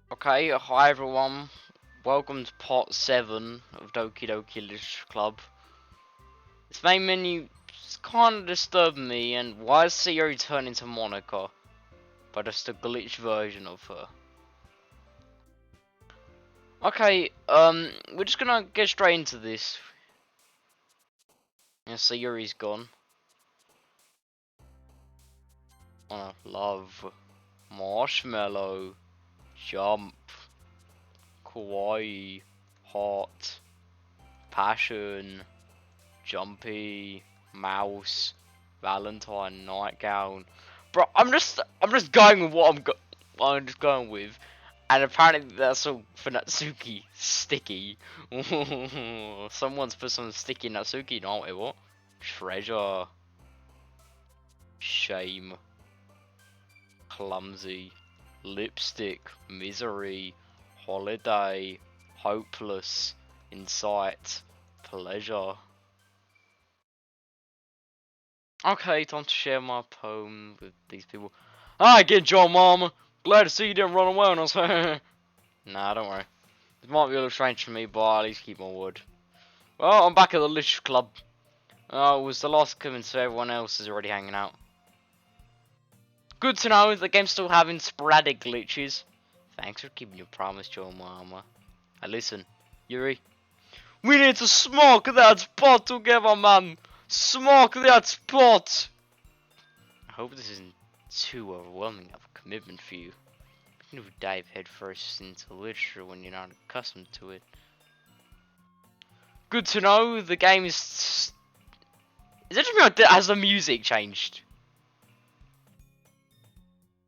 Okay, hi everyone. Welcome to part 7 of Doki Doki Literature Club. This main menu is kind of disturbing me, and why is CEO turn into Monika? But just a glitch version of her. Okay, we're just gonna get straight into this. Yeah, Sayuri's gone. Love. Marshmallow. Jump. Kawaii. Hot. Passion. Jumpy, Mouse, Valentine, Nightgown. Bro, I'm just going with what I'm just going with, and apparently that's all for Natsuki. Sticky. Someone's put some sticky Natsuki. No, wait, what? Treasure. Shame. Clumsy. Lipstick. Misery. Holiday. Hopeless. Insight. Pleasure. Okay, time to share my poem with these people. Hi again, John Mama. Glad to see you didn't run away on us. Nah, don't worry. It might be a little strange for me, but I'll at least keep my word. Well, I'm back at the Literature Club. I was the last coming, so everyone else is already hanging out. Good to know the game's still having sporadic glitches. Thanks for keeping your promise, John Mama. Now listen, Yuri. We need to smoke that pot together, man. Smoke that pot. I hope this isn't too overwhelming of a commitment for you. You can dive headfirst into literature when you're not accustomed to it. Good to know the game is... Is it just me or has the music changed?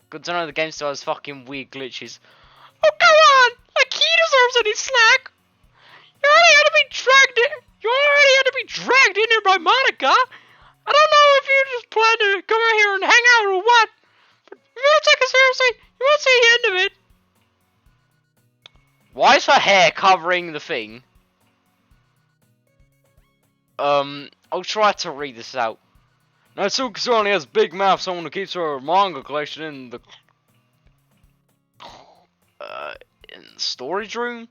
Good to know the game still has fucking weird glitches. Oh, come on! Like he deserves any slack! You already had to be dragged in... You already had to be dragged in here by Monika! I don't know if you just plan to come out here and hang out or what, but if you don't take it seriously, you won't see the end of it. Why is her hair covering the thing? I'll try to read this out. Natsuki only has big mouth, someone who keeps her manga collection in the storage room.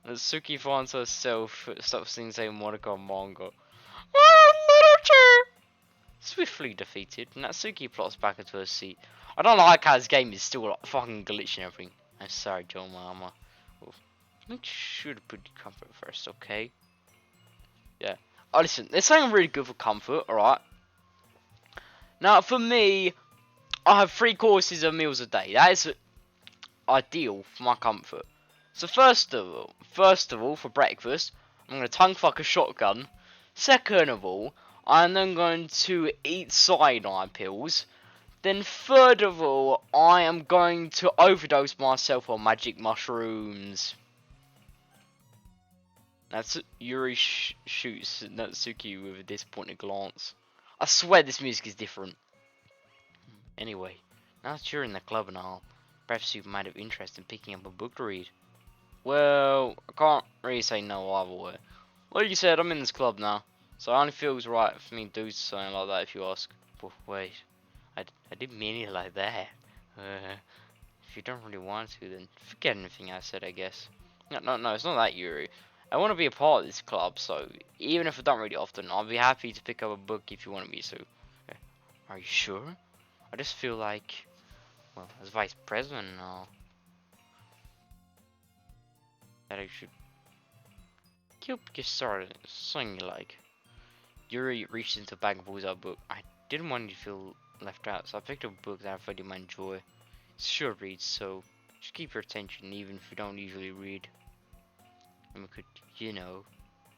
Natsuki finds herself stops saying Monika manga. Literature! Swiftly defeated, Natsuki plots back into her seat. I don't like how this game is still like, fucking glitching everything. I'm sorry, Joe Mama. Well, make sure to put your comfort first, okay? Yeah. Oh, listen, there's something really good for comfort, alright? Now, for me, I have 3 courses of meals a day. That is ideal for my comfort. So first of all, for breakfast, I'm going to tongue fuck a shotgun. Second of all, I'm then going to eat cyanide pills. Then third of all, I am going to overdose myself on magic mushrooms. Yuri shoots Natsuki with a disappointed glance. I swear this music is different. Anyway, now that you're in the club and all, perhaps you might have interest in picking up a book to read. Well, I can't really say no either way. Like you said, I'm in this club now, so it only feels right for me to do something like that if you ask. But wait, I didn't mean it like that. If you don't really want to, then forget anything I said, I guess. No, it's not that, Yuri. I want to be a part of this club, so even if I don't read it often, I'll be happy to pick up a book if you want me to. Are you sure? I just feel like, well, as vice president and all, that I should get started, something you like. Yuri reached into a bag and pulls out a book. I didn't want you to feel left out, so I picked up a book that I thought you might enjoy. It's short read, so just keep your attention even if you don't usually read. And we could, you know,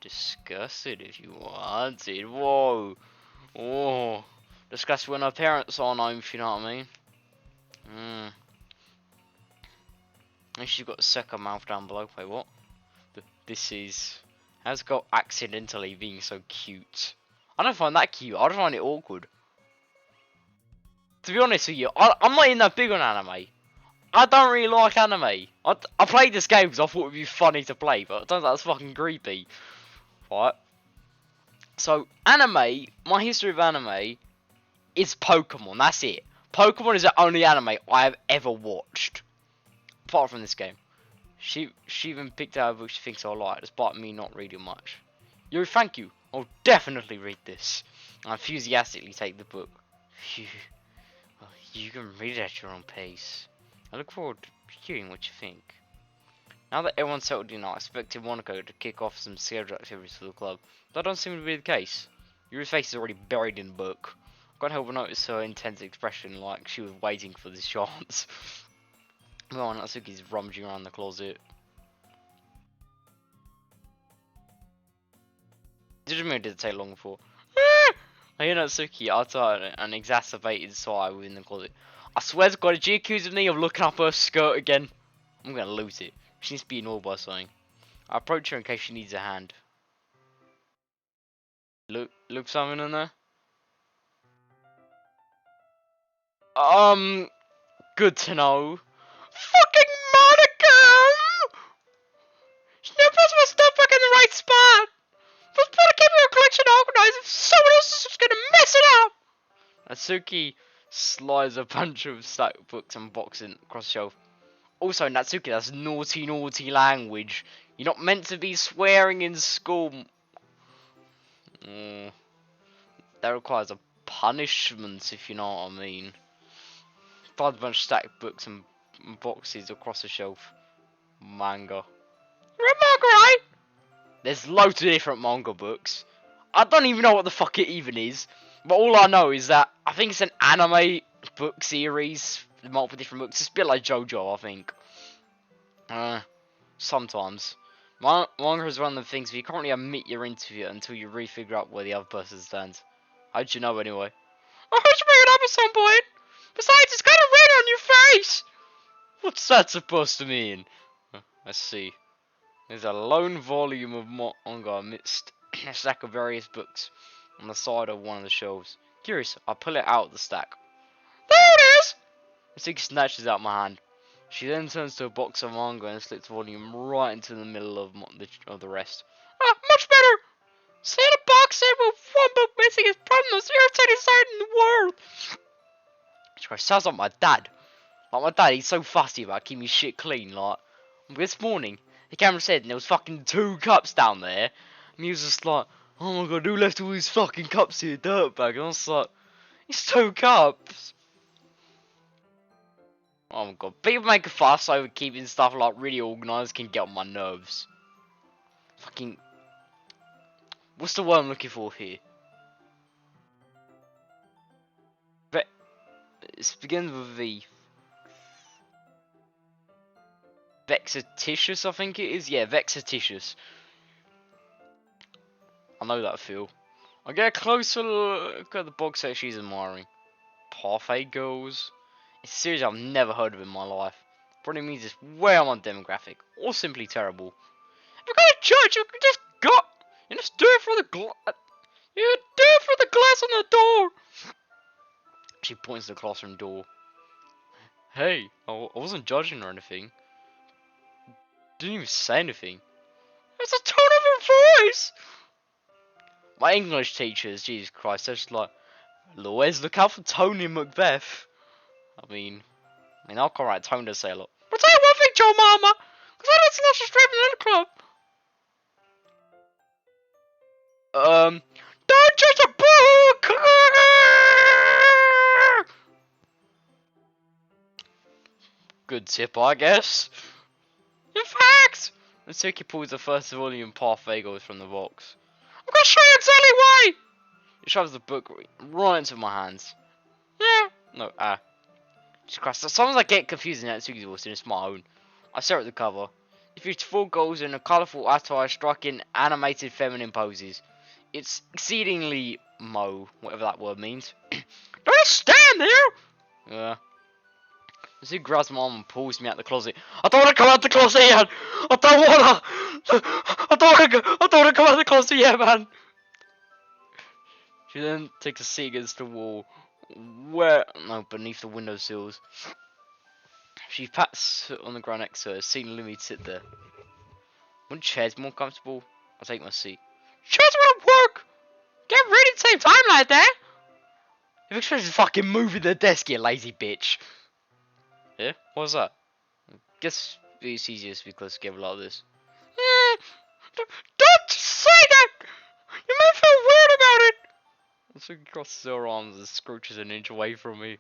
discuss it if you wanted. Whoa! Oh! Discuss when our parents are home, if you know what I mean. And she's got a second mouth down below. Wait, what? This is... How's it got accidentally being so cute? I don't find that cute. I just find it awkward. To be honest with you, I'm not even that big on anime. I don't really like anime. I played this game because I thought it would be funny to play, but it turns out it's fucking creepy. Right? So, anime, my history of anime is Pokemon. That's it. Pokemon is the only anime I have ever watched. apart from this game. She even picked out a book she thinks I'll like, despite me not reading much. Yuri, thank you. I'll definitely read this. I enthusiastically take the book. Phew. Well, you can read it at your own pace. I look forward to hearing what you think. Now that everyone's settled in, I expected Monika to kick off some scheduled activities for the club. That doesn't seem to be the case. Yuri's face is already buried in the book. I can't help but notice her intense expression, like she was waiting for this chance. Well, Natsuki's rummaging around the closet. Didn't mean it did take long for. I hear Natsuki utter an exacerbated sigh within the closet. I swear to God, if she accuses me of looking up her skirt again, I'm gonna lose it. She needs to be annoyed by something. I approach her in case she needs a hand. Look something in there? Good to know. Fucking Monika! She never puts my stuff back in the right spot! Just want to keep your collection organized if someone else is just gonna mess it up! Natsuki slides a bunch of stacked books and boxes across the shelf. Also, Natsuki, that's naughty language. You're not meant to be swearing in school. That requires a punishment, if you know what I mean. Find a bunch of stacked books and boxes across the shelf. Manga. You're a manga, right? There's loads of different manga books. I don't even know what the fuck it even is. But all I know is that I think it's an anime book series. Multiple different books. It's a bit like JoJo, I think. Sometimes. Manga is one of the things where you can't really admit you're into it until you really figure out where the other person stands. How'd you know anyway? I heard you bring it up at some point. Besides, it's kind of red on your face. What's that supposed to mean? Let's see. There's a lone volume of manga amidst a stack of various books on the side of one of the shelves. Curious, I pull it out of the stack. There it is! Natsuki snatches out my hand. She then turns to a box of manga and slips the volume right into the middle of the rest. Much better! Seeing a box set with one book missing is probably the most irritating sight in the world! She goes, sounds like my dad. Like my dad, he's so fussy about keeping his shit clean. Like, this morning, the camera said there was fucking 2 cups down there. And he was just like, oh my God, who left all these fucking cups in the dirt bag? And I was like, it's 2 cups. Oh my God, people make a fuss over keeping stuff like really organised can get on my nerves. Fucking, what's the word I'm looking for here? It begins with V. Vexatitious, I think it is. Yeah, vexatitious. I know that feel. I get a closer look at the box set she's admiring. Parfait Girls. It's a series I've never heard of in my life. Probably means it's way on my demographic, or simply terrible. If you're going to church, you just do it for the you do it for the glass on the door. She points to the classroom door. Hey, I wasn't judging or anything. Didn't even say anything. It's the tone of your voice. My English teachers, Jesus Christ, they're just like, Louise, look out for Tony Macbeth. I mean, I can't write Tone to say a lot. But tell you one thing, Joe Mama, because I don't slash a straight in the club. Don't judge a book! Good tip, I guess. In fact, Natsuki pulls the first volume Parfait Girls from the box. I'm gonna show you exactly why! He shoves the book right into my hands. Yeah. No, Jesus Christ, sometimes I get confused in Natsuki's voice and it's my own. I stare at the cover. It features 4 girls in a colourful attire striking animated feminine poses. It's exceedingly whatever that word means. Don't just stand there! Yeah. Natsuki grabs my arm and pulls me out the closet. I don't want to come out the closet yet! I don't want to come out the closet yet, man! She then takes a seat against the wall, beneath the windowsills. She pats on the ground next to her, seeing Lumi sit there. Wouldn't chairs be more comfortable? I'll take my seat. Chairs won't work! Get ready at the same time like that! You've expected to fucking move in the desk, you lazy bitch. Yeah? What was that? guess it's easiest to be close together like this. Don't say that! You may feel weird about it! Natsuki crosses her arms and scrooches an inch away from me.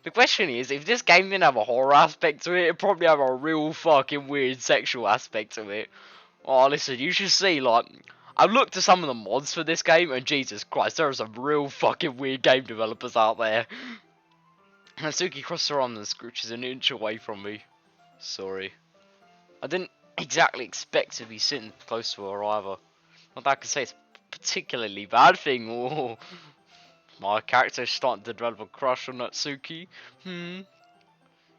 The question is, if this game didn't have a horror aspect to it, it'd probably have a real fucking weird sexual aspect to it. Oh, listen, you should see, like, I've looked at some of the mods for this game, and Jesus Christ, there are some real fucking weird game developers out there. Natsuki crosses her arms and scrooches an inch away from me. Sorry. I didn't exactly expect to be sitting close to her either. Not that I could say it's a particularly bad thing, or my character is starting to develop a crush on Natsuki.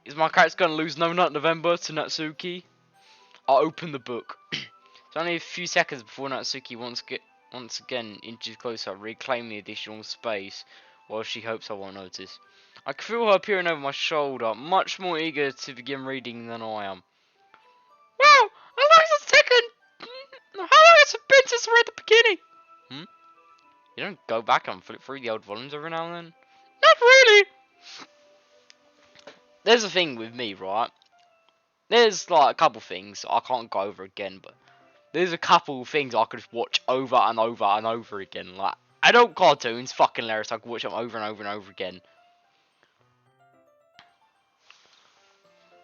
Is my character going to lose No Nut November to Natsuki? I'll open the book. It's only a few seconds before Natsuki once again inches closer, reclaiming the additional space, while she hopes I won't notice. I can feel her peering over my shoulder, much more eager to begin reading than I am. Wow, how long has it taken? How long has it been since I read the beginning? You don't go back and flip through the old volumes every now and then? Not really! There's a thing with me, right? There's like a couple things I can't go over again, but there's a couple things I could watch over and over and over again. Like, adult cartoons, fucking hilarious. I could watch them over and over and over again.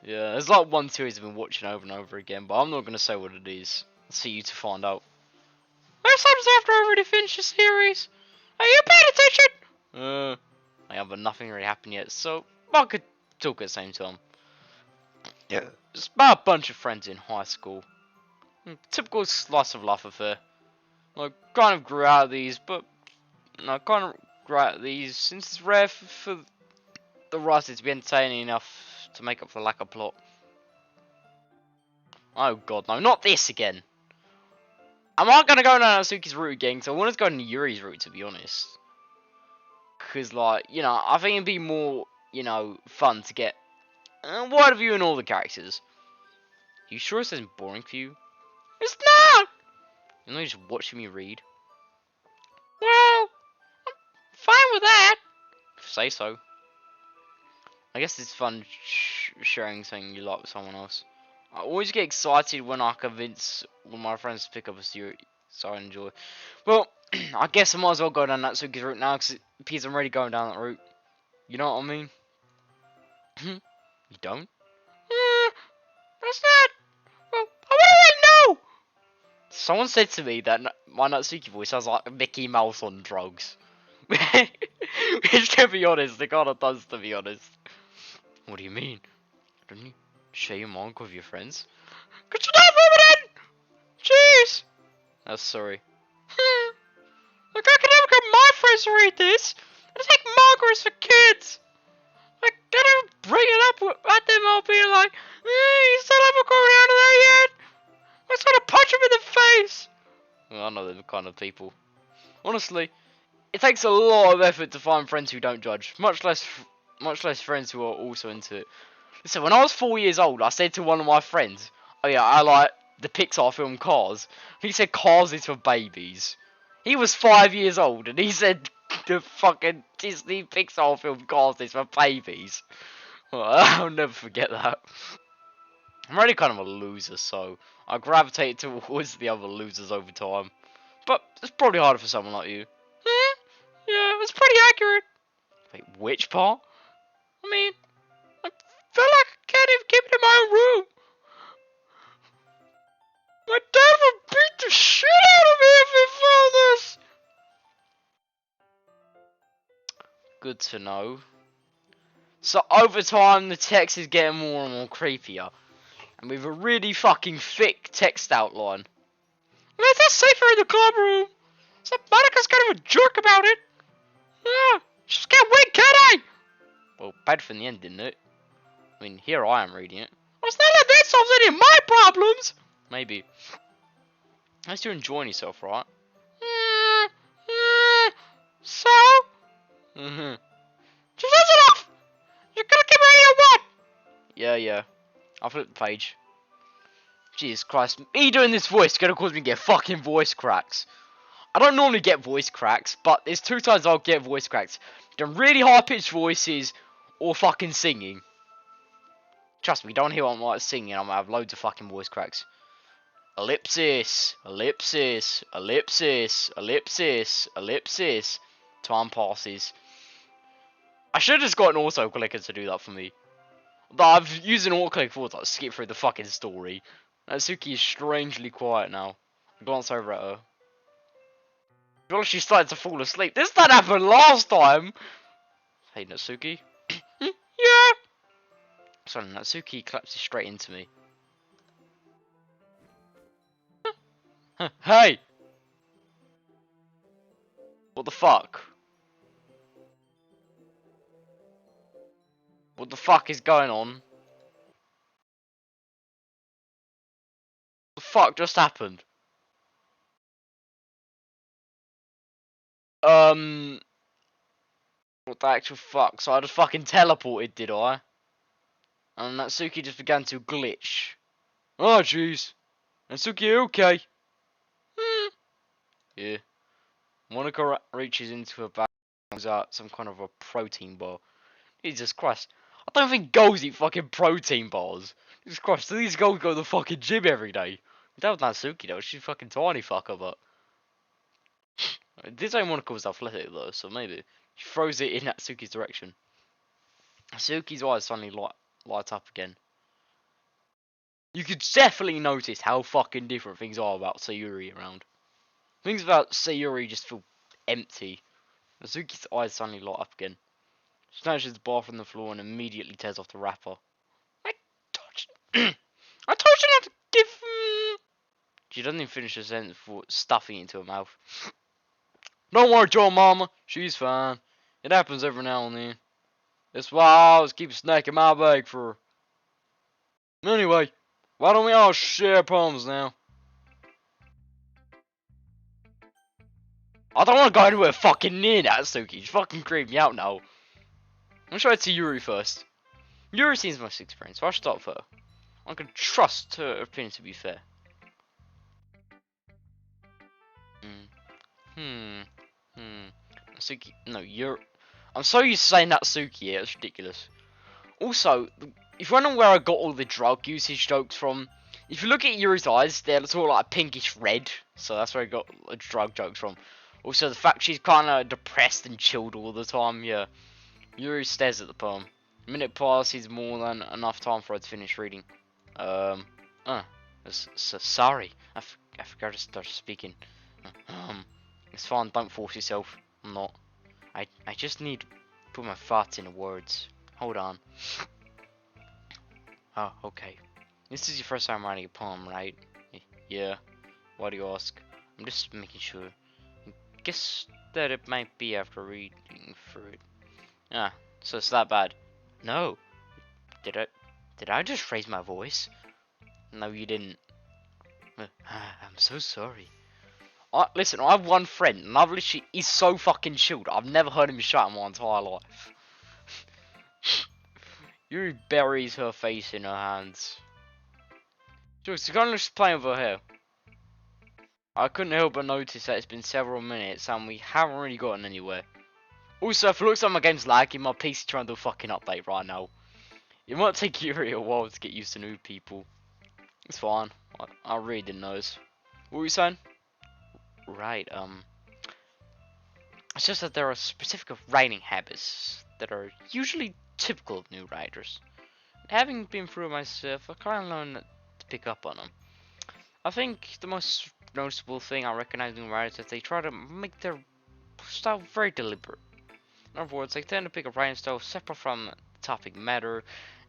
Yeah, there's like one series I've been watching over and over again, but I'm not gonna say what it is. I'll see you to find out. Sometimes after I already finished the series. Are you paying attention? I have nothing really happened yet, so I could talk at the same time. Yeah, it's about a bunch of friends in high school. Typical slice of life affair. I kind of grew out of these, but I kind of grew out of these since it's rare for the writers to be entertaining enough to make up for the lack of plot. Oh god, no, not this again. I'm not gonna go down Natsuki's route again, because I want to go down Yuri's route, to be honest. Because, like, you know, I think it'd be more, you know, fun to get a wider view in all the characters. You sure this isn't boring for you? It's not! You know, you're just watching me read. Well, I'm fine with that. If you say so. I guess it's fun sharing something you like with someone else. I always get excited when I convince one of my friends to pick up a series, so I enjoy. Well, I guess I might as well go down Natsuki's route now, because I'm already going down that route. You know what I mean? You don't? That's not. Well, I want to know! Someone said to me that my Natsuki voice sounds like Mickey Mouse on drugs. Which, to be honest, it kind of does, to be honest. What do you mean? Don't you share your manga with your friends? Could you not move it in? Jeez! Oh, sorry. Look, I can never get my friends to read this. I think manga is for kids. I gotta bring it up at them. I'll be like, you still haven't gone around to that yet? I just want to punch him in the face. Well, I know them kind of people. Honestly, it takes a lot of effort to find friends who don't judge. Much less friends who are also into it. So when I was 4 years old, I said to one of my friends, "Oh yeah, I like the Pixar film Cars." He said Cars is for babies. He was 5 years old, and he said the fucking Disney Pixar film Cars is for babies. Well, I'll never forget that. I'm already kind of a loser, so I gravitate towards the other losers over time. But it's probably harder for someone like you. Yeah, it's pretty accurate. Wait, which part? I mean, I feel like I can't even keep it in my own room. My dad would beat the shit out of me if he found this. Good to know. So over time, the text is getting more and more creepier. And with a really fucking thick text outline. Well, that's safer in the club room. So Monika's kind of a jerk about it. Yeah, just can't wait, can I? Well, bad for the end, didn't it? I mean, here I am reading it. Well, it's not like that solves any of my problems. Maybe. Unless you're enjoying yourself, right? So? Just it off! You're gonna give me a what? Yeah. I'll flip the page. Jesus Christ, me doing this voice is gonna cause me to get fucking voice cracks. I don't normally get voice cracks, but there's 2 times I'll get voice cracks. Done really high pitched voices or fucking singing. Trust me, don't hear what I'm like singing. I'm gonna have loads of fucking voice cracks. Ellipsis, ellipsis, ellipsis, ellipsis, ellipsis. Time passes. I should have just got an autoclicker to do that for me. But I've used an autoclick before to skip through the fucking story. Natsuki is strangely quiet now. I glance over at her. Well, she started to fall asleep. This didn't happen last time! Hey, Natsuki? Yeah! Sorry, Natsuki collapses straight into me. Hey! What the fuck? What the fuck is going on? What the fuck just happened? What the actual fuck? So I just fucking teleported, did I? And Natsuki just began to glitch. Oh, jeez. Natsuki, okay? Yeah. Monika reaches into her bag and pulls out some kind of a protein bar. Jesus Christ. I don't think girls eat fucking protein bars. Jesus Christ, do these girls go to the fucking gym every day? That was Natsuki though, she's fucking tiny fucker, but... This ain't Monika was athletic though, so maybe. She throws it in Natsuki's direction. Natsuki's eyes suddenly light up again. You could definitely notice how fucking different things are about Sayuri around. Things about Sayuri just feel empty. Natsuki's eyes suddenly light up again. She snatches the bar from the floor and immediately tears off the wrapper. I told you, I told you not to give. She doesn't even finish the sentence before stuffing it into her mouth. Don't worry, Joe, Mama. She's fine. It happens every now and then. That's why I always keep a snack in my bag for her. Anyway, why don't we all share problems now? I don't want to go anywhere fucking near Natsuki. She's fucking creeping me out now. I'm sure it's to Yuri first. Yuri seems most experienced, so I'll start with her. I can trust her opinion to be fair. Natsuki, no, you're. I'm so used to saying Natsuki, yeah, it's ridiculous. Also, if you wonder where I got all the drug usage jokes from, if you look at Yuri's eyes, they're sort of like pinkish red, so that's where I got the drug jokes from. Also, the fact she's kind of depressed and chilled all the time, yeah. Yuri stares at the poem. A minute passes more than enough time for her to finish reading. Sorry, I forgot to start speaking. It's fine, don't force yourself. I'm not. I just need to put my thoughts into words. Hold on. Oh, okay. This is your first time writing a poem, right? Yeah. Why do you ask? I'm just making sure. Guess that it might be after reading through it. Ah, so it's that bad. No. Did I just raise my voice? No, you didn't. I'm so sorry. Listen, I have one friend, and I've literally, he's so fucking chilled. I've never heard him shout in my entire life. Yuri buries her face in her hands. She's kind of just playing with her hair. I couldn't help but notice that it's been several minutes, and we haven't really gotten anywhere. Also, if it looks like my game's lagging, my PC's trying to do a fucking update right now. It might take Yuri a while to get used to new people. It's fine. I really didn't notice. What were you saying? Right, it's just that there are specific writing habits that are usually typical of new writers. Having been through it myself, I kind of learned to pick up on them. I think the most noticeable thing I recognize in writers is that they try to make their style very deliberate. In other words, they tend to pick a writing style separate from the topic matter,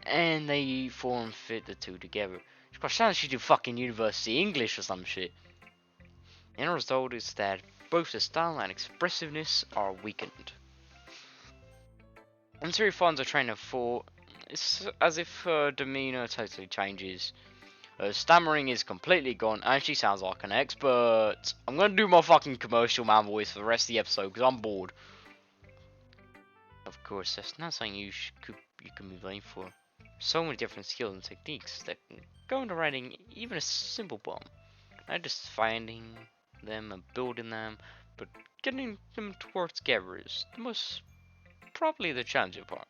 and they form fit the two together. Of course, sounds like you do fucking university English or some shit. The end result is that both the style and expressiveness are weakened. Until he finds a train of thought, it's as if her demeanor totally changes. Her stammering is completely gone, and she sounds like an expert. I'm gonna do my fucking commercial man voice for the rest of the episode because I'm bored. Of course, that's not something you can be blamed for. So many different skills and techniques that can go into writing even a simple poem. Not just finding them and building them, but getting them to work together is the most probably the challenging part.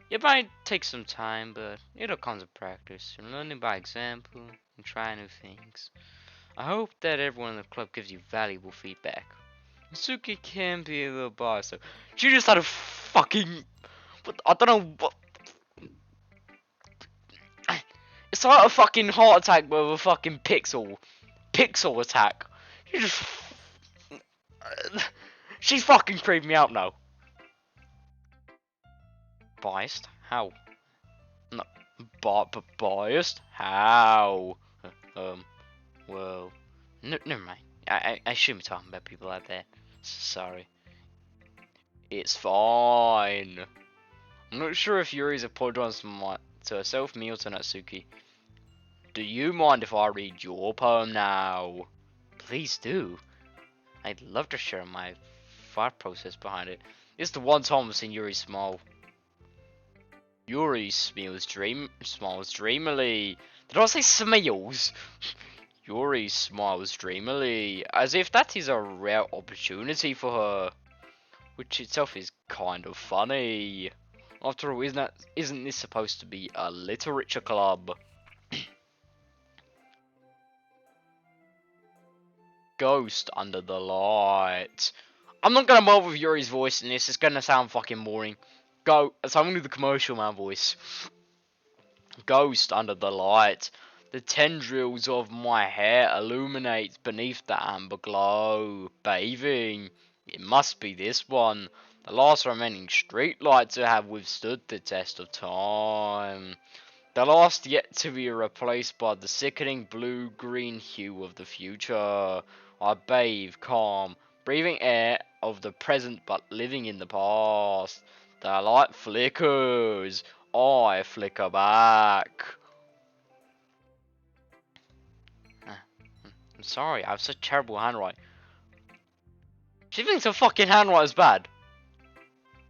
It might take some time, but it'll come to practice. You're learning by example and trying new things. I hope that everyone in the club gives you valuable feedback. Natsuki can be a little biased, so she just had a fucking... I don't know what... It's like a fucking heart attack with a fucking pixel. Pixel attack. She just... She's fucking creeping me out now. Biased? How? No. Biased? How? Well... never mind. I shouldn't be talking about people out there. Sorry. It's fine. I'm not sure if Yuri's apologized to herself, me, or to Natsuki. Do you mind if I read your poem now? Please do. I'd love to share my thought process behind it. It's the one time I've seen Yuri smile. Yuri smiles dreamily. Did I say smiles? Yuri smiles dreamily, as if that is a rare opportunity for her, which itself is kind of funny. After all, isn't this supposed to be a literature club? Ghost under the light. I'm not gonna bother with Yuri's voice in this, it's gonna sound fucking boring. So I'm gonna do the commercial man voice. Ghost under the light. The tendrils of my hair illuminate beneath the amber glow. Bathing. It must be this one. The last remaining street light to have withstood the test of time. The last yet to be replaced by the sickening blue-green hue of the future. I bathe, calm, breathing air of the present but living in the past. The light flickers. I flicker back. I'm sorry, I have such terrible handwriting. She thinks her fucking handwriting's bad.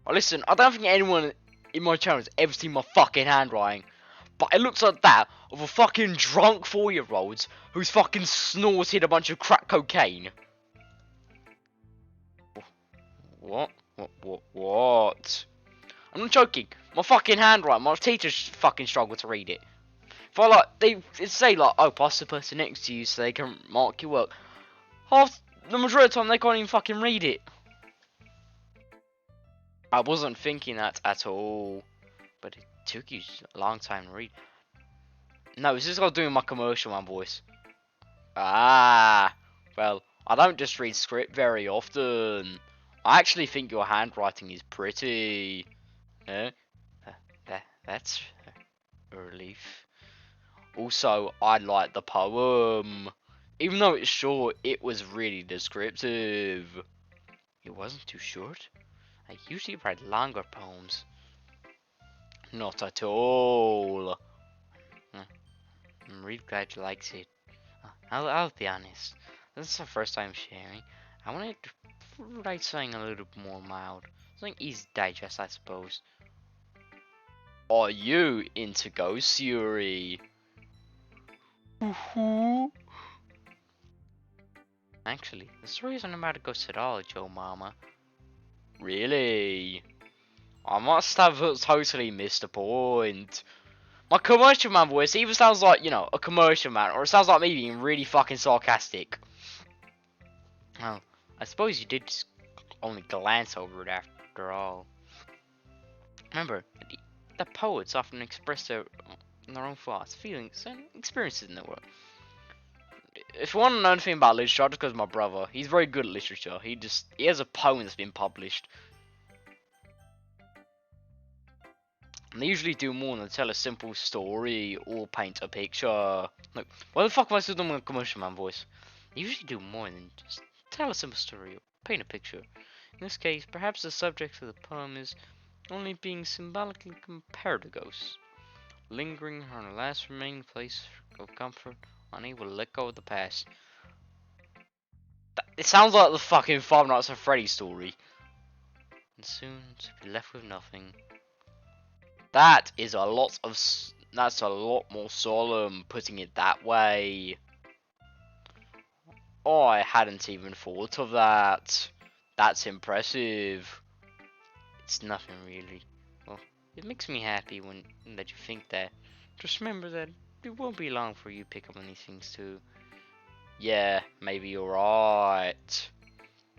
Well, listen, I don't think anyone in my channel has ever seen my fucking handwriting. But it looks like that of a fucking drunk 4-year-old who's fucking snorted a bunch of crack cocaine. What? What? I'm not joking. My fucking handwriting, my teachers fucking struggle to read it. If I they say like, oh, pass the person next to you so they can mark your work. The majority of the time they can't even fucking read it. I wasn't thinking that at all. But it took you a long time to read. No, it's just got doing my commercial man voice. Ah, well, I don't just read script very often. I actually think your handwriting is pretty. Yeah, that's a relief. Also, I like the poem. Even though it's short, it was really descriptive. It wasn't too short. I usually write longer poems. Not at all. I'm really glad you liked it. I'll be honest. This is the first time sharing. I wanted to write something a little more mild. Something easy to digest, I suppose. Are you into ghost Yuri? Actually, the story isn't about a ghost at all, Joe Mama. Really? I must have totally missed the point. My commercial man voice either sounds like, you know, a commercial man, or it sounds like me being really fucking sarcastic. Well, I suppose you did just only glance over it after all. Remember, the poets often express their own thoughts, feelings, and experiences in the world. If you want to know anything about literature, I'll just go to my brother. He's very good at literature. He has a poem that's been published. And they usually do more than tell a simple story or paint a picture. Look, why the fuck am I still doing a commercial man voice? They usually do more than just tell a simple story or paint a picture. In this case, perhaps the subject of the poem is only being symbolically compared to ghosts, lingering on a last remaining place of comfort, unable to let go of the past. It sounds like the fucking Five Nights at Freddy's story. And soon to be left with nothing. That's a lot more solemn, putting it that way. Oh, I hadn't even thought of that. That's impressive. It's nothing really. Well, It makes me happy when that you think that. Just remember that it won't be long for you pick up on these things too. Yeah, maybe you're right.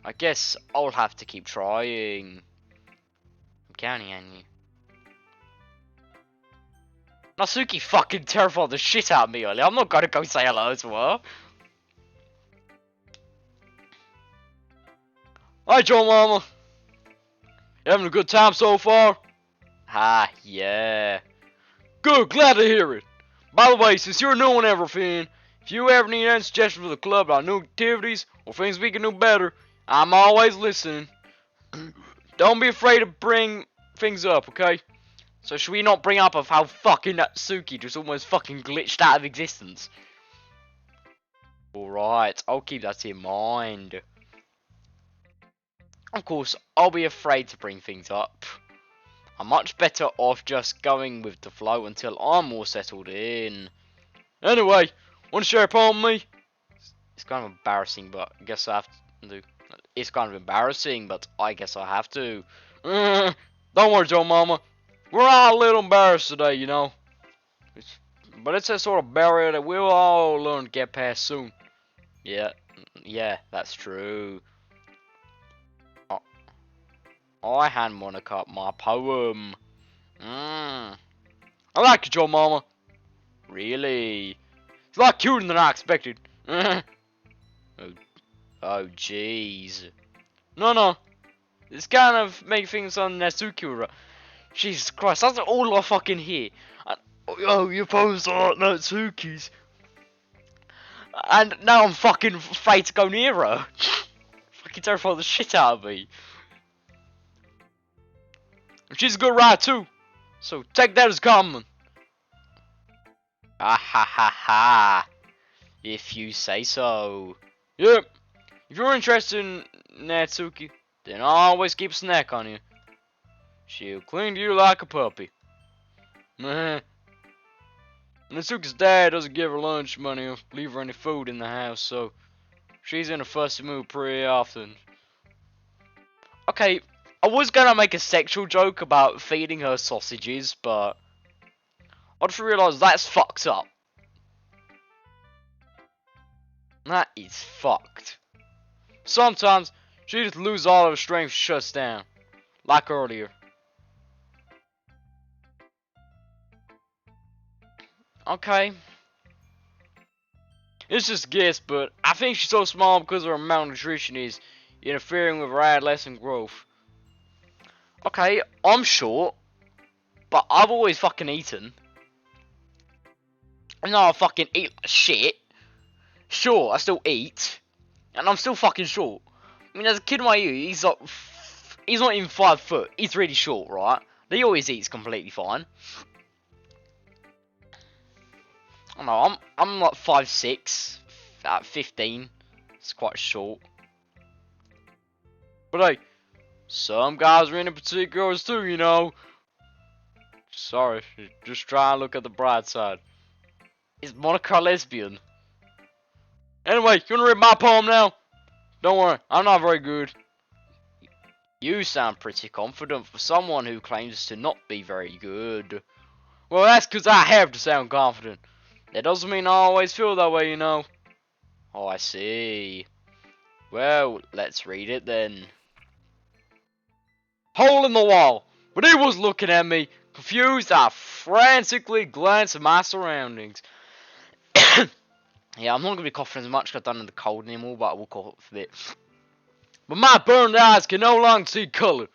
I guess I'll have to keep trying. I'm counting on you. Natsuki fucking terrified the shit out of me earlier. I'm not gonna go say hello to her. Hi, Joe Mama. You having a good time so far? Ah, yeah. Good, glad to hear it. By the way, since you're new and everything, if you ever need any suggestions for the club about new activities or things we can do better, I'm always listening. Don't be afraid to bring things up, okay? So should we not bring up of how fucking Natsuki just almost fucking glitched out of existence? Alright, I'll keep that in mind. Of course, I'll be afraid to bring things up. I'm much better off just going with the flow until I'm more settled in. Anyway, want to share a poem with me? It's kind of embarrassing, but I guess I have to do. It's kind of embarrassing, but I guess I have to. Don't worry, Joe Mama. We're all a little embarrassed today, you know. But it's a sort of barrier that we'll all learn to get past soon. Yeah, that's true. I hand Monika my poem. I like it, Joe Mama. Really? It's a lot cuter than I expected. Oh jeez. No. It's kind of making things on Natsuki-Her. Jesus Christ, that's all I fucking hear. Oh, your poems are like Natsuki's. And now I'm fucking afraid to go near her. Fucking terrified the shit out of me. And she's a good writer too. So take that as common. Ah ha ha ha. If you say so. Yep. If you're interested in Natsuki, then always keep a snack on you. She'll cling to you like a puppy. Natsuki's dad doesn't give her lunch money or leave her any food in the house, so she's in a fussy mood pretty often. Okay, I was gonna make a sexual joke about feeding her sausages, but I just realised that's fucked up. That is fucked. Sometimes she just loses all her strength, shuts down. Like earlier. Okay. It's just a guess, but I think she's so small because her malnutrition is interfering with her adolescent growth. Okay, I'm short, but I've always fucking eaten. I know I fucking eat like shit. Sure, I still eat, and I'm still fucking short. I mean, as a kid my age, he's not even 5 foot. He's really short, right? He always eats completely fine. I know, I'm like 5'6", at 15. It's quite short. But hey, some guys are into petite girls too, you know. Sorry, just try and look at the bright side. Is Monika lesbian? Anyway, you wanna read my poem now? Don't worry, I'm not very good. You sound pretty confident for someone who claims to not be very good. Well, that's because I have to sound confident. That doesn't mean I always feel that way, you know. Oh, I see. Well, let's read it then. Hole in the wall. But he was looking at me. Confused, I frantically glanced at my surroundings. Yeah, I'm not going to be coughing as much because I don't have the cold anymore, but I will cough a bit. But my burned eyes can no longer see color.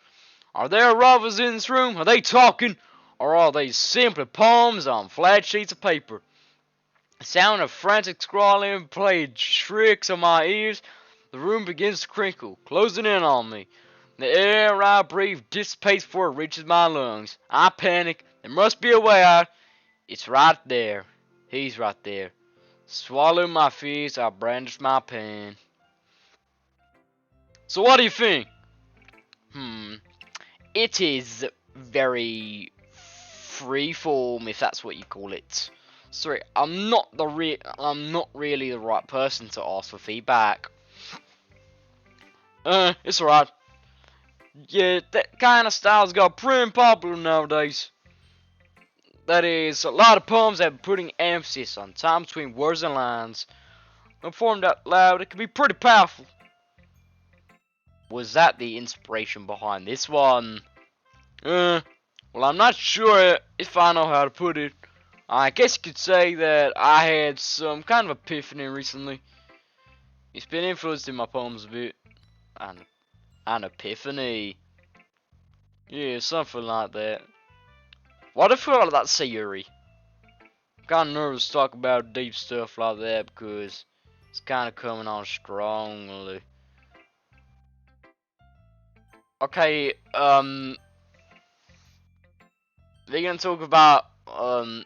Are there robbers in this room? Are they talking? Or are they simply poems on flat sheets of paper? The sound of frantic scrawling played tricks on my ears. The room begins to crinkle, closing in on me. The air I breathe dissipates before it reaches my lungs. I panic. There must be a way out. It's right there. He's right there. Swallowing my fears, I brandish my pen. So what do you think? It is very freeform, if that's what you call it. Sorry, I'm not really the right person to ask for feedback. It's alright. Yeah, that kind of style's got pretty popular nowadays. That is, a lot of poems that putting emphasis on time between words and lines. When performed out loud, it can be pretty powerful. Was that the inspiration behind this one? Well, I'm not sure if I know how to put it. I guess you could say that I had some kind of epiphany recently. It's been influenced in my poems a bit. An epiphany. Yeah, something like that. Why do I feel like that's Sayuri? I'm kinda nervous to talk about deep stuff like that because it's kinda coming on strongly. Okay, they're gonna talk about, I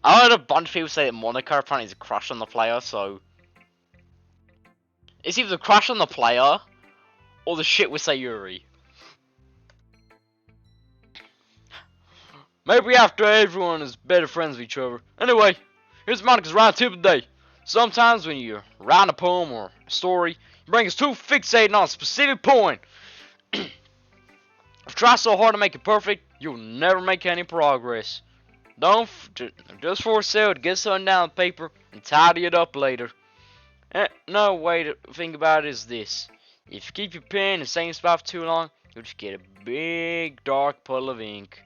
heard a bunch of people say that Monika apparently is a crush on the player, so it's either a crush on the player or the shit with Sayuri. Maybe after everyone is better friends with each other. Anyway, here's Monika's round tip of the day. Sometimes when you write a poem or a story, your brain is too fixated on a specific point. If you try so hard to make it perfect, you'll never make any progress. Don't just force it, get something down on paper and tidy it up later. No way to think about it is this. If you keep your pen in the same spot for too long, you'll just get a big dark puddle of ink.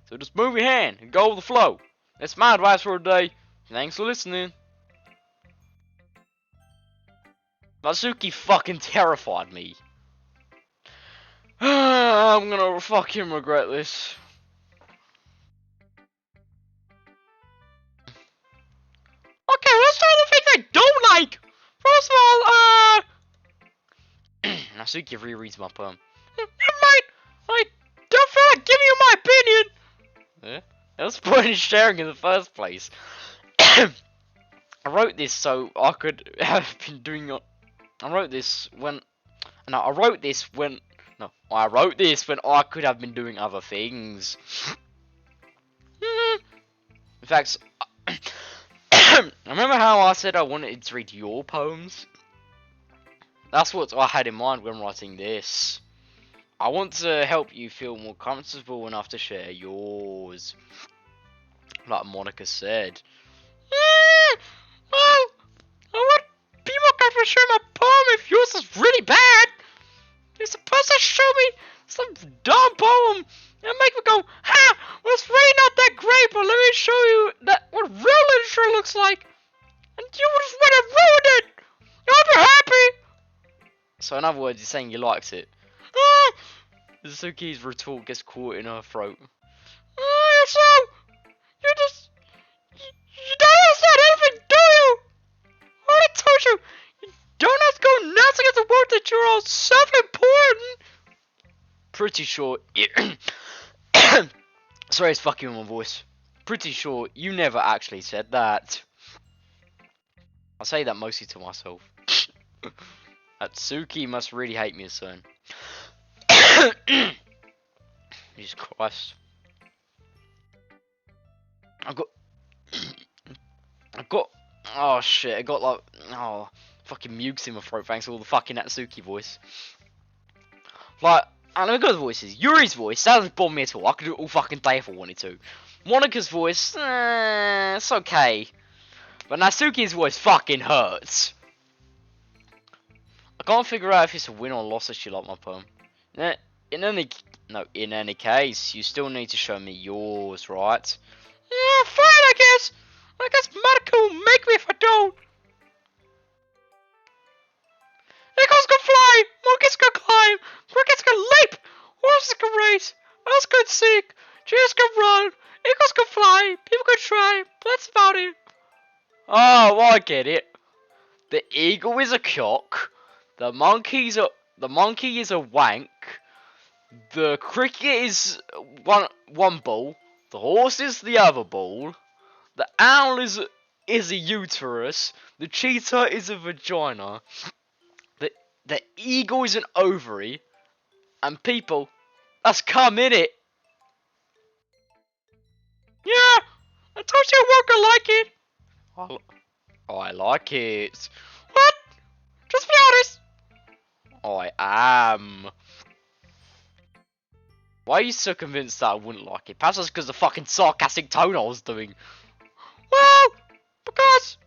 So just move your hand and go with the flow. That's my advice for today. Thanks for listening. Natsuki fucking terrified me. I'm gonna fucking regret this. Okay, let's start with the things I don't like. First of all, Natsuki rereads my poem. Never mind. I don't feel like giving you my opinion. That was point in sharing in the first place. I wrote this so I could have been doing. I wrote this when I could have been doing other things. In fact, remember how I said I wanted to read your poems? That's what I had in mind when writing this. I want to help you feel more comfortable enough to share yours. Like Monika said. Well, I want be more comfortable sharing my poem if yours is really bad. You're supposed to show me some dumb poem and make me go, ha, well, it's really not that great, but let me show you that what real literature looks like. And you just went and ruined it. You'll be happy. So in other words, you're saying you liked it. Suzuki's retort gets caught in her throat. So, you don't understand anything, do you? I already told you, you don't have to go nuts against the word that you're all self-important. Pretty sure. Sorry, it's fucking with my voice. Pretty sure you never actually said that. I say that mostly to myself. Natsuki must really hate me, son. Jesus Christ. I got, oh shit, I got like, oh, fucking mukes in my throat thanks to all the fucking Natsuki voice. Like, and let me go to the voices. Yuri's voice, that doesn't bother me at all. I could do it all fucking day if I wanted to. Monika's voice, it's okay. But Natsuki's voice fucking hurts. I can't figure out if it's a win or loss if she liked my poem. In any case, you still need to show me yours, right? Yeah, fine, I guess. I guess Monika will make me if I don't. Eagles can fly, monkeys can climb, crickets can leap, horses can race, owls can sing, cheers can run, eagles can fly, people can try. That's about it. Oh, well, I get it. The eagle is a cock. The monkey is a wank. The cricket is one ball. The horse is the other ball. The owl is a uterus. The cheetah is a vagina. The eagle is an ovary. And people, that's cum in it. Yeah, I told you I won't like it. I like it. What? Just be honest. I am. Why are you so convinced that I wouldn't like it? Perhaps that's because the fucking sarcastic tone I was doing. Well, because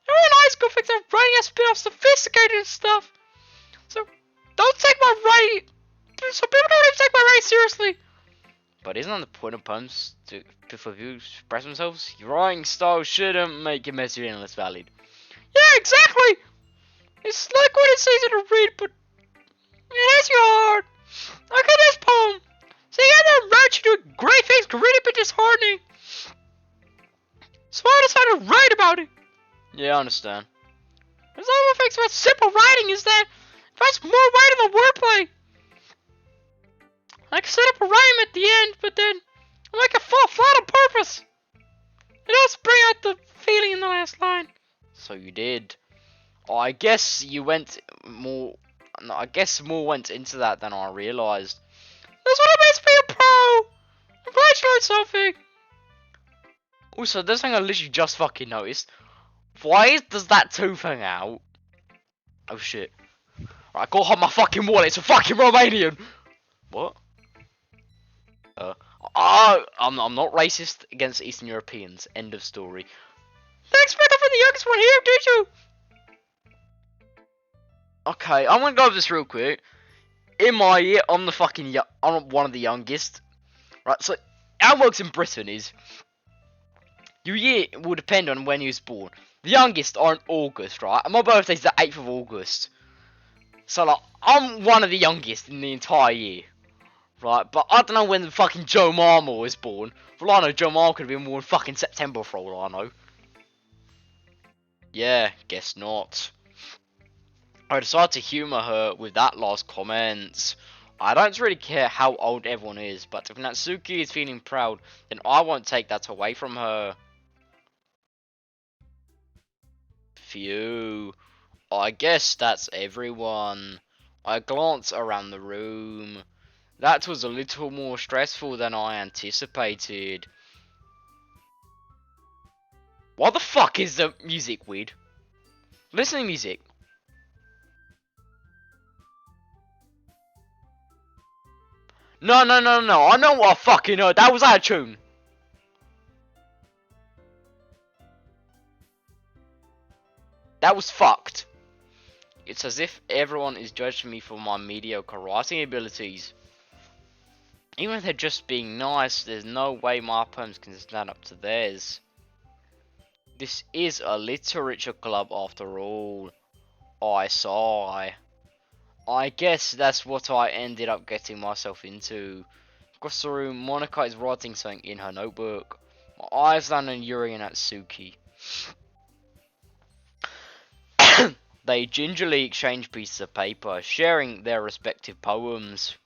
everyone in high school thinks that writing has been all sophisticated and stuff. So, don't take my writing. So people don't even take my writing seriously. But isn't that the point of poems to for people to express themselves? Your writing style shouldn't make it messy and less valid. Yeah, exactly. It's like when it's easy to read, but it hits you hard. Look at this poem. Seeing other writers doing great things can really be disheartening. So I decided to write about it. Yeah, I understand. There's all the things about simple writing is that it finds more weight in the wordplay. I can set up a rhyme at the end, but then I make it fall flat on purpose. It helps bring out the feeling in the last line. So you did. Oh, I guess you went more. No, I guess more went into that than I realised. That's what it means to be a pro. I'm glad you learned something. Also, this thing I literally just fucking noticed. Why does that tooth hang out? Oh shit. Right, go hold my fucking wallet. It's a fucking Romanian. What? I'm not racist against Eastern Europeans. End of story. They expected for the youngest one here, did you? Okay, I'm gonna go over this real quick. In my year, I'm one of the youngest. Right, so how it works in Britain is your year will depend on when you was born. The youngest are in August, right? And my birthday's the 8th of August. So like, I'm one of the youngest in the entire year. Right, but I don't know when the fucking Joe Mama was born. For all I know, Joe Mama could have been born in fucking September for all I know. Yeah, guess not. I decided to humour her with that last comment. I don't really care how old everyone is, but if Natsuki is feeling proud, then I won't take that away from her. Phew. I guess that's everyone. I glance around the room. That was a little more stressful than I anticipated. What the fuck is the music weird? Listen to music. No. I know what I fucking heard. That was out of tune. That was fucked. It's as if everyone is judging me for my mediocre writing abilities. Even if they're just being nice, there's no way my poems can stand up to theirs. This is a literature club after all. I sigh. I guess that's what I ended up getting myself into. Across the room, Monika is writing something in her notebook. My eyes land on Yuri and Natsuki. They gingerly exchange pieces of paper, sharing their respective poems.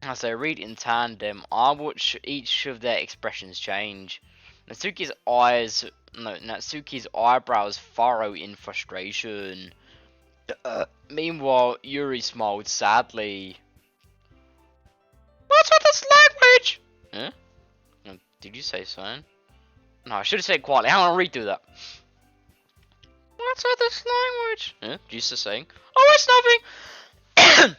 As they read in tandem, I watch each of their expressions change. Natsuki's eyebrows furrow in frustration. Meanwhile, Yuri smiled sadly. What's with this language? Huh? Did you say something? No, I should have said quietly. How do I read through that? What's with this language? Huh? Just saying. Oh, it's nothing.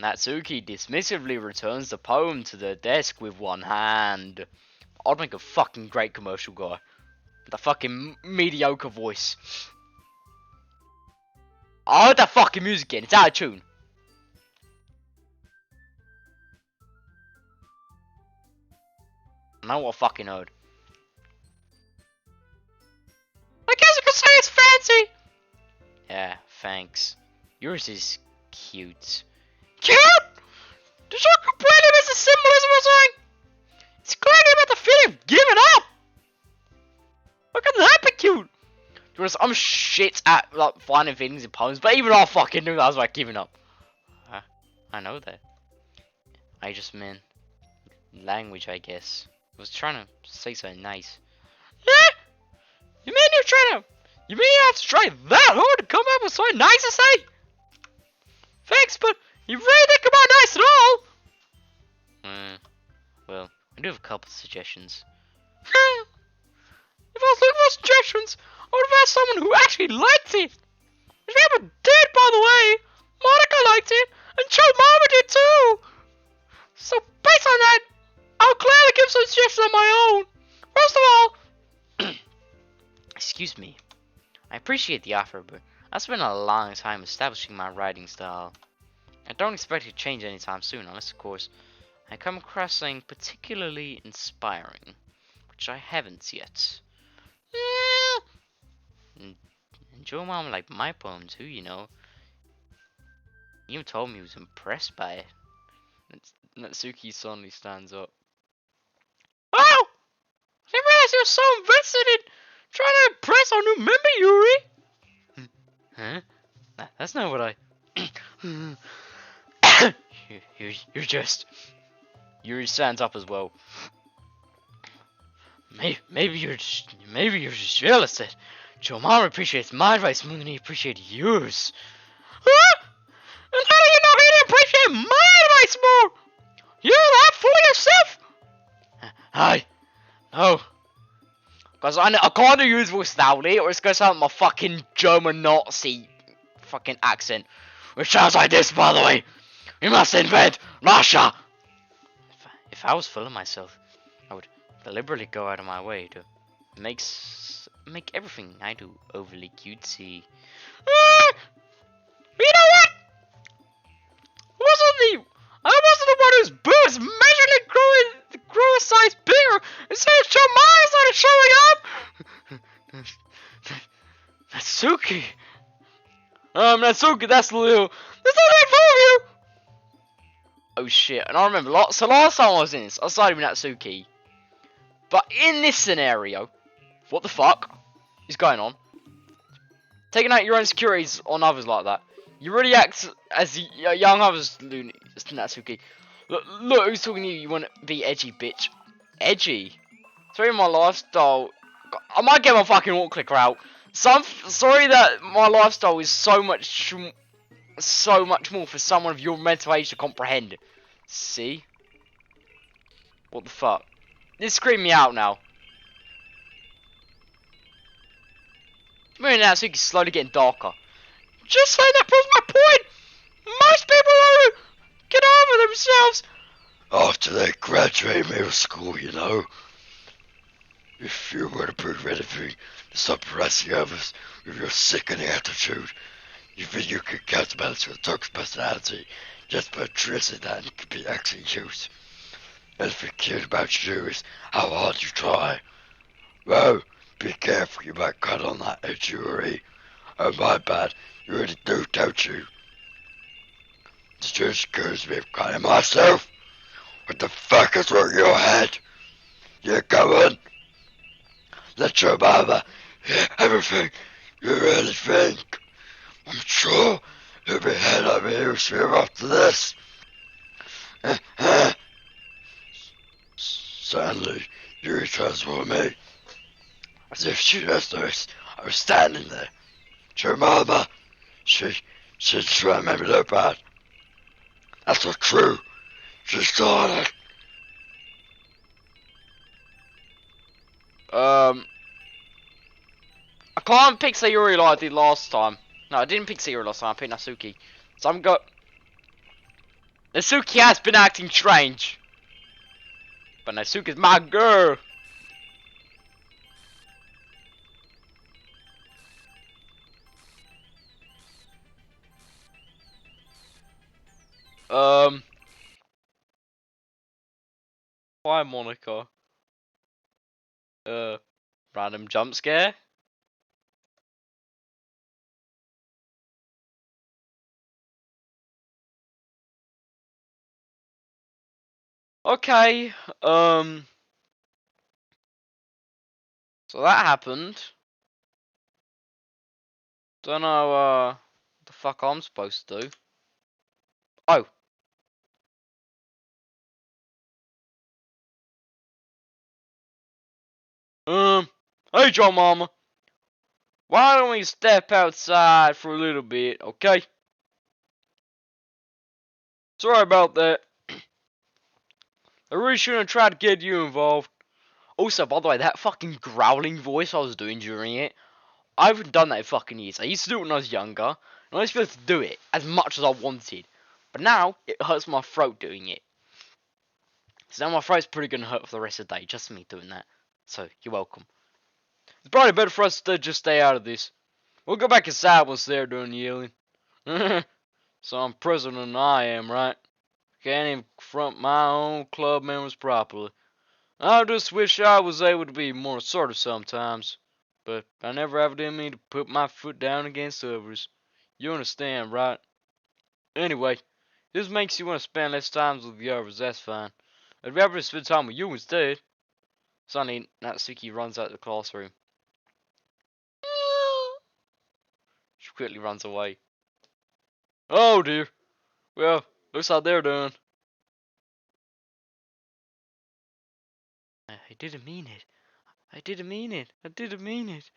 Natsuki dismissively returns the poem to the desk with one hand. I'd make a fucking great commercial guy. With a fucking mediocre voice. I heard that fucking music again. It's out of tune. I know what I fucking heard. I guess you could say it's fancy. Yeah, thanks. Yours is cute. Cute? Did you completely miss the symbolism of something? It's clearly about the feeling of giving up. How can that be cute? I'm shit at like finding feelings in poems, but even I fucking knew that was like giving up. I know that. I just meant language, I guess. I was trying to say something nice. Yeah? You mean you have to try that hard to come up with something nice to say? Thanks, but you really didn't come out nice at all. Well, I do have a couple of suggestions. If I was looking for suggestions, I would have asked someone who actually liked it. Which people did, by the way. Monika liked it, And Joe Mama did too! So based on that, I'll clearly give some suggestions on my own. First of all, excuse me. I appreciate the offer, but I spent a long time establishing my writing style. I don't expect it to change anytime soon, unless, of course, I come across something particularly inspiring, which I haven't yet. And Joe Mom liked my poem too, you know. He even told me he was impressed by it. Natsuki suddenly stands up. Oh! I didn't realize you were so invested in trying to impress our new member, Yuri! Huh? That's not what I... you're just... Yuri stands up as well. Maybe you're just jealous that Joe Mama appreciates my advice more than he appreciates yours. Huh? And how do you know he didn't appreciate my advice more? You're that fool yourself? No. Because I can't use voice loudly or it's going to sound like my fucking German Nazi fucking accent. Which sounds like this, by the way. We must invent Russia. If I was full of myself, I would deliberately go out of my way to make everything I do overly cutesy. You know what? I wasn't the one whose boobs magically grow a size bigger instead of Joe Mama started showing up. Natsuki. Natsuki, that's Lil. There's nothing for you. Oh shit! And I remember last time I was in this, I started with Natsuki. But in this scenario, what the fuck is going on? Taking out your own insecurities on others like that. You really act as young others, Natsuki. Look who's talking to you. You want to be edgy, bitch. Edgy? Sorry, my lifestyle. I might get my fucking alt clicker out. Sorry that my lifestyle is so much more for someone of your mental age to comprehend. See? What the fuck? This screamed me out now. Me and Natsuki's slowly getting darker. Just saying that proves my point! Most people don't get over themselves! After they graduate middle school, you know. If you were to prove anything to suppress the others with your sickening attitude, you think you could counterbalance your toxic personality just by addressing that and could be actually used. Anything cute about you is how hard you try. Well, be careful, you might cut on that edge, Yuri. Oh, my bad, you really do, don't you? It just accused me of cutting myself. What the fuck is wrong with your head? You go on. Let your mama hear everything you really think. I'm sure you'll be head over heels for you after this. Suddenly, Yuri transformed me. As if she just noticed I was standing there. Your mama, she tried to make me look bad. That's not true. She saw it. I can't pick Sayuri like I did last time. No, I didn't pick Sayuri last time, I picked Natsuki. So I'm got... Natsuki has been acting strange. But Natsuki's my girl. Why Monika? Random jump scare? Okay, so that happened. Don't know, what the fuck I'm supposed to do. Oh. Hey, John Mama. Why don't we step outside for a little bit, okay? Sorry about that. I really shouldn't have tried to get you involved. Also, by the way, that fucking growling voice I was doing during it, I haven't done that in fucking years. I used to do it when I was younger, and I used to be able to do it as much as I wanted. But now, it hurts my throat doing it. So now my throat's pretty gonna hurt for the rest of the day, just me doing that. So, you're welcome. It's probably better for us to just stay out of this. We'll go back inside once they're done yelling. So I'm president I am, right? Can't even confront my own club members properly. I just wish I was able to be more assertive sometimes. But I never have it in me to put my foot down against others. You understand, right? Anyway, if this makes you want to spend less time with the others, that's fine. I'd rather spend time with you instead. Suddenly, Natsuki runs out of the classroom. She quickly runs away. Oh dear. Well, looks like they're done. I didn't mean it. I didn't mean it. I didn't mean it.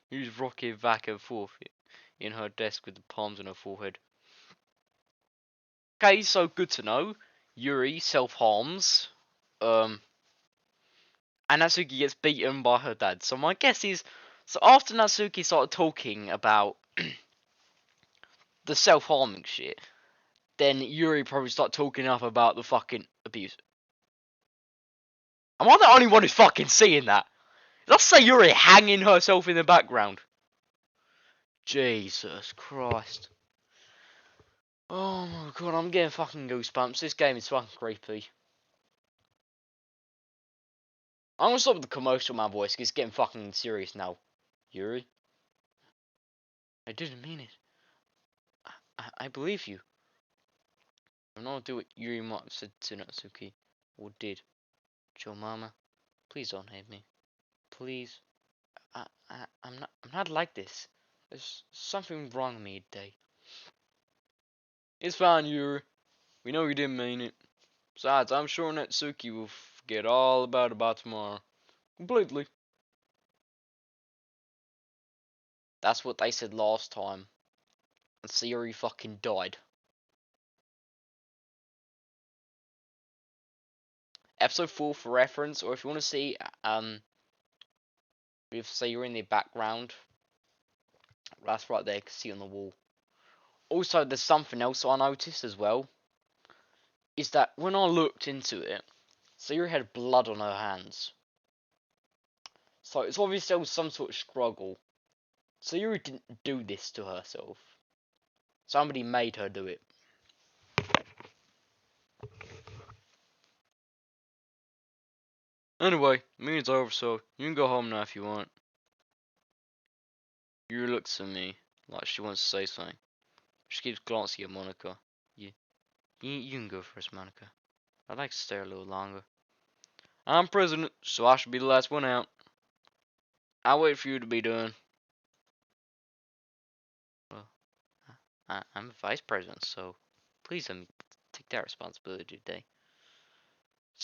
She's rocking back and forth in her desk with the palms on her forehead. Okay, so good to know. Yuri self-harms. And Natsuki gets beaten by her dad. So my guess is, so after Natsuki started talking about the self-harming shit, then Yuri probably started talking up about the fucking abuse. Am I the only one who's fucking seeing that? Let's say Yuri hanging herself in the background. Jesus Christ. Oh my god, I'm getting fucking goosebumps. This game is fucking creepy. I'm gonna stop with the commercial, my voice, because it's getting fucking serious now. Yuri? I didn't mean it. I believe you. I'm not do what Yuri might have said to Natsuki, or did. Joe Mama, please don't hate me. Please. I'm not like this. There's something wrong with me today. It's fine, Yuri. We know you didn't mean it. Besides, I'm sure Natsuki will forget all about it by tomorrow. Completely. That's what they said last time. And Sayuri fucking died. Episode 4 for reference, or if you want to see, with Sayuri in the background, that's right there, you can see on the wall. Also, there's something else I noticed as well, is that when I looked into it, Sayuri had blood on her hands. So it's obviously there was some sort of struggle. Sayuri didn't do this to herself. Somebody made her do it. Anyway, meeting's over, so you can go home now if you want. Yuri looks at me like she wants to say something. She keeps glancing at Monika. You can go first, Monika. I'd like to stay a little longer. I'm president, so I should be the last one out. I'll wait for you to be done. Well, I'm the vice president, so please let me take that responsibility today.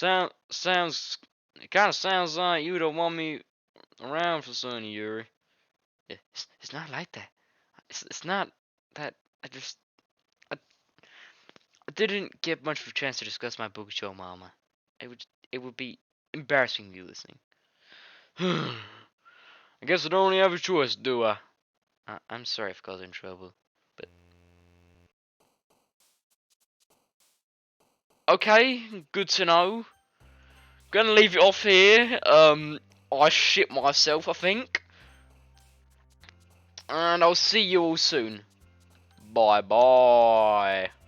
It kind of sounds like you don't want me around for Sonny, Yuri. It's not like that. It's not that. I didn't get much of a chance to discuss my book show, Mama. It would be embarrassing you listening. I guess I don't really have a choice, do I? I'm sorry if I got in trouble, but okay, good to know. Gonna leave it off here. I shit myself, I think, and I'll see you all soon. Bye bye.